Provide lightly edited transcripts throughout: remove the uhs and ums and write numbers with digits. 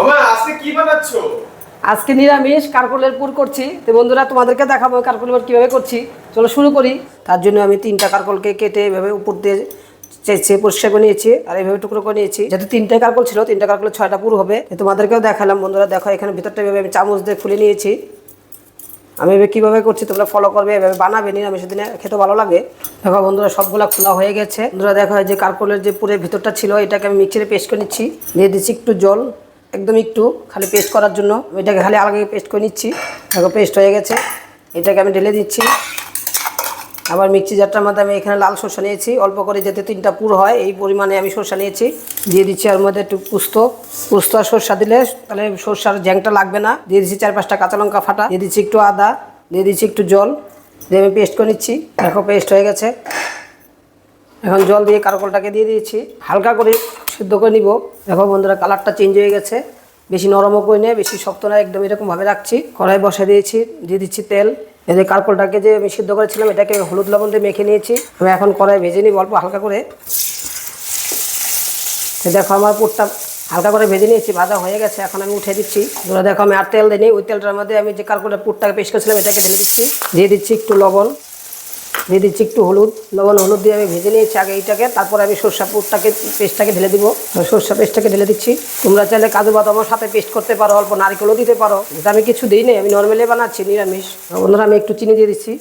ওমা আজকে কি বানাচ্ছো? আজকে নিরামিষ কারকলের পুর করছি। তো বন্ধুরা তোমাদেরকে দেখাবো কারকলের পুর কীভাবে করছি। চলো শুরু করি। তার জন্য আমি 3টা কারকলকে কেটে এভাবে উপর দিয়ে চেঁচে পরিষ্কার করে নিয়েছি আর এইভাবে টুকরো করে নিয়েছি। যেহেতু 3টে কারকল ছিল, 3টা কারকলের 6টা পুর হবে। তোমাদেরকেও দেখালাম। বন্ধুরা দেখো, এখানে ভিতরটা এভাবে আমি চামচ দিয়ে খুলে নিয়েছি। আমি এভাবে কীভাবে করছি তোমরা ফলো করবে, এভাবে বানাবে, নিরামিষের দিনে খেতে ভালো লাগে। দেখো বন্ধুরা, সবগুলা খোলা হয়ে গেছে। বন্ধুরা দেখো, যে কারকলের যে পুরের ভিতরটা ছিল এটাকে আমি মিক্সিতে পেস্ট করে নিচ্ছি। দিয়ে দিচ্ছি একটু জল, একদম একটু, খালি পেস্ট করার জন্য। এটাকে খালি আগে পেস্ট করে নিচ্ছি। দেখো পেস্ট হয়ে গেছে। এটাকে আমি ঢেলে দিচ্ছি। আবার মিক্সি জারটার মধ্যে আমি এখানে লাল সরষা নিয়েছি অল্প করে, যাতে 3টা পুর হয় এই পরিমাণে আমি সরষা নিয়েছি। দিয়ে দিচ্ছি আর মধ্যে একটু পোস্ত আর সরষা দিলে তাহলে সরষার জ্যাংটা লাগবে না। দিয়ে দিচ্ছি 4-5টা কাঁচা লঙ্কা ফাটা, দিয়ে দিচ্ছি একটু আদা, দিয়ে দিচ্ছি একটু জল, দিয়ে আমি পেস্ট করে নিচ্ছি। দেখো পেস্ট হয়ে গেছে। এখন জল দিয়ে কারকলটাকে দিয়ে দিয়েছি, হালকা করে সিদ্ধ করে নিব। দেখো বন্ধুরা, কালারটা চেঞ্জ হয়ে গেছে। বেশি নরমও করে নেই, বেশি শক্ত না, একদম এরকমভাবে রাখছি। কড়াই বসিয়ে দিয়েছি, দিয়ে দিচ্ছি তেল। এই যে কারকলটাকে যে আমি সিদ্ধ করেছিলাম এটাকে হলুদ লবণ দিয়ে মেখে নিয়েছি। আমি এখন কড়াই ভেজে নিব অল্প হালকা করে। দেখো আমার পুরটা হালকা করে ভেজে নিয়েছি, ভাজা হয়ে গেছে। এখন আমি উঠে দিচ্ছি। ধরে দেখো আমি আর তেল দিইনি, ওই তেলটার মধ্যে আমি যে কারকলের পুরটাকে পেস্ট করেছিলাম এটাকে ঢেলে দিচ্ছি। দিয়ে দিচ্ছি একটু লবণ, দিয়ে দিচ্ছি একটু হলুদ, লবণ হলুদ দিয়ে আমি ভেজে নিয়েছি আগে এইটাকে। তারপরে আমি সরষা পুরটাকে পেস্টটাকে ঢেলে দিব। সরষা পেস্টটাকে ঢেলে দিচ্ছি। তোমরা চাইলে কাজু বাদামের সাথে পেস্ট করতে পারো, অল্প নারকেলও দিতে পারো। এটা আমি কিছু দিই নাই, আমি নর্মালি বানাচ্ছি নিরামিষ। বন্ধুরা আমি একটু চিনি দিয়ে দিচ্ছি।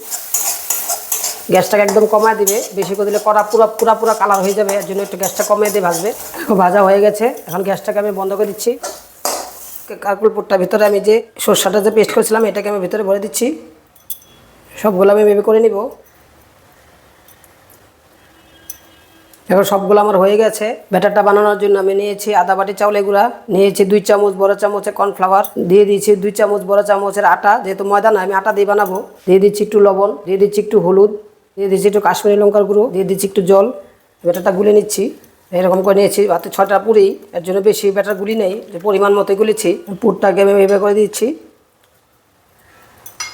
গ্যাসটাকে একদম কমায় দিবে, বেশি করে দিলে কড়া পুরা কালার হয়ে যাবে। এর জন্য একটু গ্যাসটা কমিয়ে দিয়ে ভাজবে। ভাজা হয়ে গেছে, এখন গ্যাসটাকে আমি বন্ধ করে দিচ্ছি। কারকল পুরটার ভিতরে আমি যে সরষাটা যে পেস্ট করেছিলাম এটাকে আমি ভিতরে ভরে দিচ্ছি। সবগুলো আমি ভেবে করে নিব। এখন সবগুলো আমার হয়ে গেছে। ব্যাটারটা বানানোর জন্য আমি নিয়েছি আদা বাটি চাউলের গুঁড়া, নিয়েছি 2 চামচ বড় চামচের কর্নফ্লাওয়ার, দিয়ে দিয়েছি 2 চামচ বড় চামচের আটা, যেহেতু ময়দা না আমি আটা দিয়ে বানাবো। দিয়ে দিচ্ছি একটু লবণ, দিয়ে দিচ্ছি একটু হলুদ, দিয়ে দিচ্ছি একটু কাশ্মীরি লঙ্কার গুঁড়ো, দিয়ে দিচ্ছি একটু জল। ব্যাটারটা গুলে নিচ্ছি। এরকম করে নিয়েছি, হাতে 6টা পুরি, এর জন্য বেশি ব্যাটার গুলি নেই, যে পরিমাণ মতোই গুলেছি। পুরটাকে আমি এভাবে করে দিচ্ছি।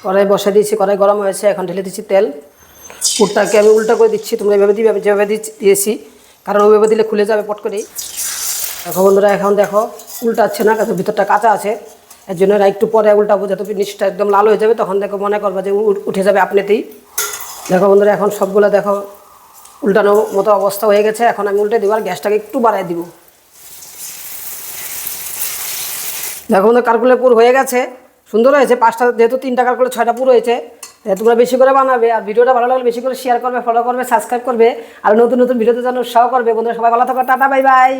কড়াই বসে দিয়েছি, কড়াই গরম হয়েছে, এখন ঢেলে দিচ্ছি তেল। পুরটাকে আমি উল্টা করে দিচ্ছি, তোমরা এভাবে দিবে, আমি যেভাবে দিয়েছি, কারণ ওইভাবে দিলে খুলে যাবে পট করেই। দেখো বন্ধুরা, এখন দেখো উল্টাচ্ছে না, কারণ ভিতরটা কাঁচা আছে। এর জন্য একটু পরে উল্টাবো, যাতে নিচটা একদম লাল হয়ে যাবে, তখন দেখো মনে করবা যে উঠে যাবে আপনিতেই। দেখো বন্ধুরা, এখন সবগুলো দেখো উল্টানোর মতো অবস্থা হয়ে গেছে। এখন আমি উল্টে দিব আর গ্যাসটাকে একটু বাড়াই দিব। দেখো বন্ধু, কারকলের পুর হয়ে গেছে, সুন্দর হয়েছে। 5টা, যেহেতু 3টা কারকলে 6টা পুর হয়েছে। তোমরা বেশি করে বানাবে, আর ভিডিওটা ভালো লাগলে বেশি করে শেয়ার করবে, ফলো করবে, সাবস্ক্রাইব করবে, আর নতুন নতুন ভিডিওতে যেন উৎসাহ করবে। বন্ধুরা সবাই ভালো থাকো, টাটা, বাই বাই।